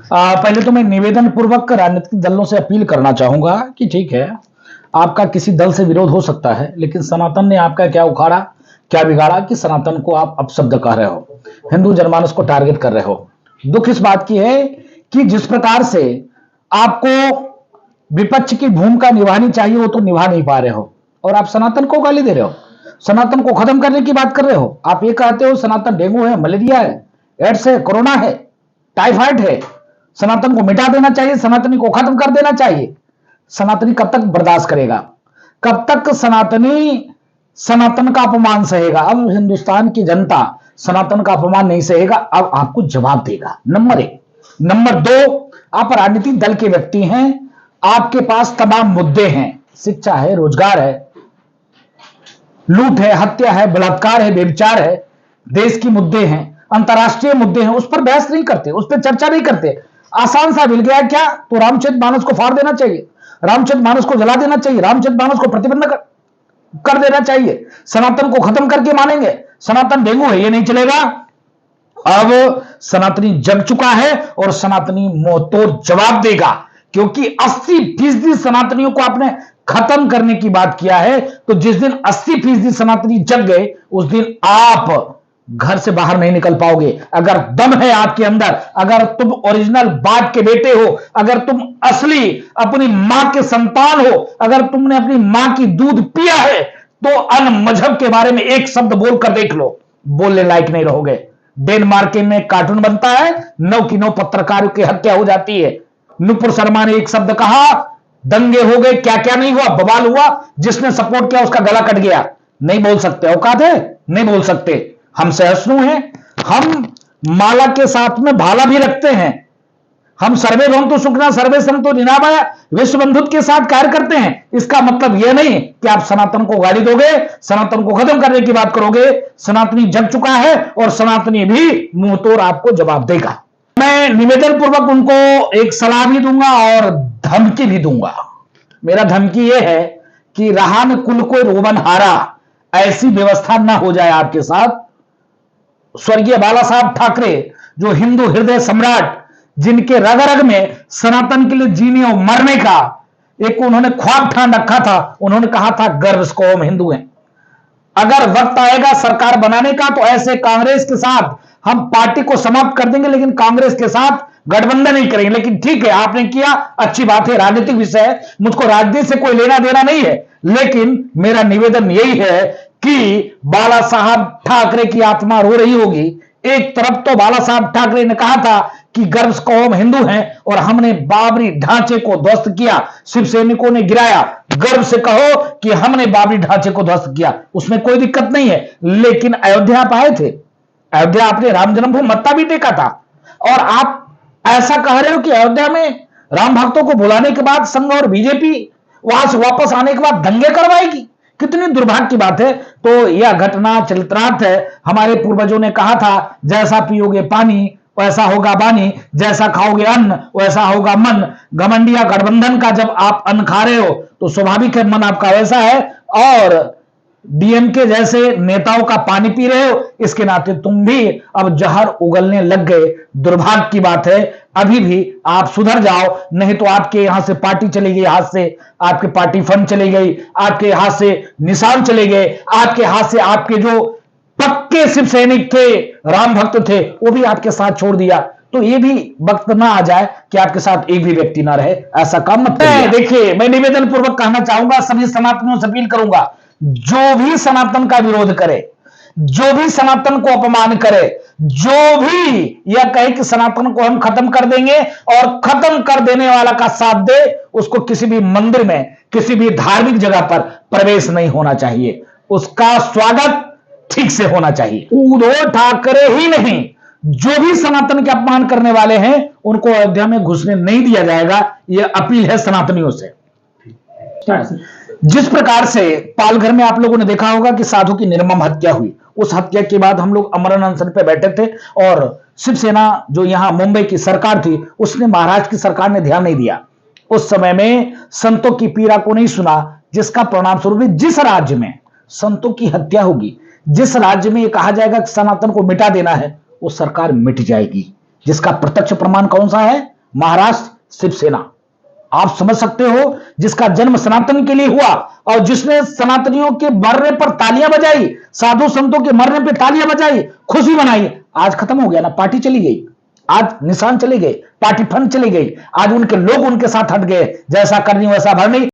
पहले तो मैं निवेदन पूर्वक राजनीतिक दलों से अपील करना चाहूंगा कि ठीक है, आपका किसी दल से विरोध हो सकता है, लेकिन सनातन ने आपका क्या उखाड़ा, क्या बिगाड़ा कि सनातन को आप अपशब्द कह रहे हो, हिंदू जनमानस को टारगेट कर रहे हो। दुख इस बात की है कि जिस प्रकार से आपको विपक्ष की भूमिका निभानी चाहिए वो तो निभा नहीं पा रहे हो, और आप सनातन को गाली दे रहे हो, सनातन को खत्म करने की बात कर रहे हो। आप ये कहते हो सनातन डेंगू है, मलेरिया है, एड्स है, कोरोना है, टाइफाइड है, सनातन को मिटा देना चाहिए, सनातनी को खत्म कर देना चाहिए। सनातनी कब तक बर्दाश्त करेगा? कब तक सनातनी सनातन का अपमान सहेगा? अब हिंदुस्तान की जनता सनातन का अपमान नहीं सहेगा, अब आपको जवाब देगा। नंबर एक। नंबर दो, आप राजनीतिक दल के व्यक्ति हैं, आपके पास तमाम मुद्दे हैं, शिक्षा है, रोजगार है, लूट है, हत्या है, बलात्कार है, व्यभिचार है, देश की मुद्दे हैं, अंतर्राष्ट्रीय मुद्दे हैं, उस पर बहस नहीं करते, उस पर चर्चा नहीं करते। आसान सा मिल गया क्या? तो रामचरितमानस को फाड़ देना चाहिए, रामचरितमानस को जला देना चाहिए, रामचरितमानस को प्रतिबंध कर देना चाहिए, सनातन को खत्म करके मानेंगे, सनातन डेंगू है, ये नहीं चलेगा। अब सनातनी जग चुका है और सनातनी मुंहतोड़ जवाब देगा, क्योंकि 80% सनातनियों को आपने खत्म करने की बात किया है। तो जिस दिन 80% सनातनी जग गए, उस दिन आप घर से बाहर नहीं निकल पाओगे। अगर दम है आपके अंदर, अगर तुम ओरिजिनल बाप के बेटे हो, अगर तुम असली अपनी मां के संतान हो, अगर तुमने अपनी मां की दूध पिया है, तो अन मजहब के बारे में एक शब्द बोलकर देख लो, बोलने लायक नहीं रहोगे। डेनमार्क में कार्टून बनता है, 9 की 9 पत्रकारों की हत्या हो जाती है। नुपुर शर्मा ने एक शब्द कहा, दंगे हो गए, क्या क्या नहीं हुआ, बवाल हुआ, जिसने सपोर्ट किया उसका गला कट गया। नहीं बोल सकते, औकात है, नहीं बोल सकते। हम सहिष्णु हैं, हम माला के साथ में भाला भी रखते हैं, हम सर्वे भवन्तु सुखिनः सर्वे सन्तु निरामया विश्व बंधुत्व के साथ कार्य करते हैं। इसका मतलब यह नहीं कि आप सनातन को गाली दोगे, सनातन को खत्म करने की बात करोगे। सनातनी जग चुका है और सनातनी भी मुंह तोड़ आपको जवाब देगा। मैं निवेदन पूर्वक उनको एक सलाह भी दूंगा और धमकी भी दूंगा। मेरा धमकी यह है कि रहान कुल को रोबन हारा, ऐसी व्यवस्था ना हो जाए आपके साथ। स्वर्गीय बाला साहब ठाकरे, जो हिंदू हृदय सम्राट, जिनके रग रग में सनातन के लिए जीने और मरने का एक उन्होंने ख्वाब ठान रखा था, उन्होंने कहा था गर्व को हम हिंदू हैं। अगर वक्त आएगा सरकार बनाने का, तो ऐसे कांग्रेस के साथ हम पार्टी को समाप्त कर देंगे, लेकिन कांग्रेस के साथ गठबंधन नहीं करेंगे। लेकिन ठीक है, आपने किया, अच्छी बात है, राजनीतिक विषय है, मुझको राजनीति से कोई लेना देना नहीं है। लेकिन मेरा निवेदन यही है कि बाला साहब ठाकरे की आत्मा रो रही होगी। एक तरफ तो बाला साहब ठाकरे ने कहा था कि गर्व को हम हिंदू हैं और हमने बाबरी ढांचे को ध्वस्त किया, शिव सैनिकों ने गिराया। गर्व से कहो कि हमने बाबरी ढांचे को ध्वस्त किया, उसमें कोई दिक्कत नहीं है। लेकिन अयोध्या आप आए थे, अयोध्या आपने राम जन्मभूमि मत्था भी टेका था, और आप ऐसा कह रहे हो कि अयोध्या में राम भक्तों को बुलाने के बाद संघ और बीजेपी वहां से वापस आने के बाद दंगे करवाएगी। कितनी दुर्भाग्य की बात है। तो यह घटना चरितार्थ है। हमारे पूर्वजों ने कहा था, जैसा पियोगे पानी वैसा होगा बानी, जैसा खाओगे अन्न वैसा होगा मन। घमंडिया गठबंधन का जब आप अन्न खा रहे हो तो स्वाभाविक है मन आपका वैसा है, और डीएमके जैसे नेताओं का पानी पी रहे हो, इसके नाते तुम भी अब जहर उगलने लग गए। दुर्भाग्य की बात है। अभी भी आप सुधर जाओ, नहीं तो आपके यहां से पार्टी चली गई हाथ से, आपके पार्टी फंड चली गई, आपके हाथ से निशान चले गए, आपके हाथ से आपके जो पक्के शिव सैनिक थे, राम भक्त थे, वो भी आपके साथ छोड़ दिया। तो ये भी वक्त ना आ जाए कि आपके साथ एक भी व्यक्ति ना रहे, ऐसा काम मत करिए। देखिए, मैं निवेदन पूर्वक कहना चाहूंगा, सभी सनातनियों से अपील करूंगा, जो भी सनातन का विरोध करे, जो भी सनातन को अपमान करे, जो भी यह कहे कि सनातन को हम खत्म कर देंगे और खत्म कर देने वाला का साथ दे, उसको किसी भी मंदिर में, किसी भी धार्मिक जगह पर प्रवेश नहीं होना चाहिए, उसका स्वागत ठीक से होना चाहिए। उद्धव ठाकरे ही नहीं, जो भी सनातन के अपमान करने वाले हैं, उनको अयोध्या में घुसने नहीं दिया जाएगा। यह अपील है सनातनियों से। जिस प्रकार से पालघर में आप लोगों ने देखा होगा कि साधु की निर्मम हत्या हुई, उस हत्या के बाद हम लोग अमरण अनशन पे बैठे थे, और शिवसेना जो यहां मुंबई की सरकार थी, उसने महाराष्ट्र की सरकार ने ध्यान नहीं दिया। उस समय में संतों की पीड़ा को नहीं सुना, जिसका परिणाम स्वरूप जिस राज्य में संतों की हत्या होगी, जिस राज्य में यह कहा जाएगा कि सनातन को मिटा देना है, वो सरकार मिट जाएगी। जिसका प्रत्यक्ष प्रमाण कौन सा है? महाराष्ट्र शिवसेना। आप समझ सकते हो, जिसका जन्म सनातन के लिए हुआ और जिसने सनातनियों के मरने पर तालियां बजाई, साधु संतों के मरने पर तालियां बजाई, खुशी मनाई, आज खत्म हो गया ना। पार्टी चली गई, आज निशान चले गए, पार्टी फंड चली गई, आज उनके लोग उनके साथ हट गए, जैसा करनी वैसा भरनी।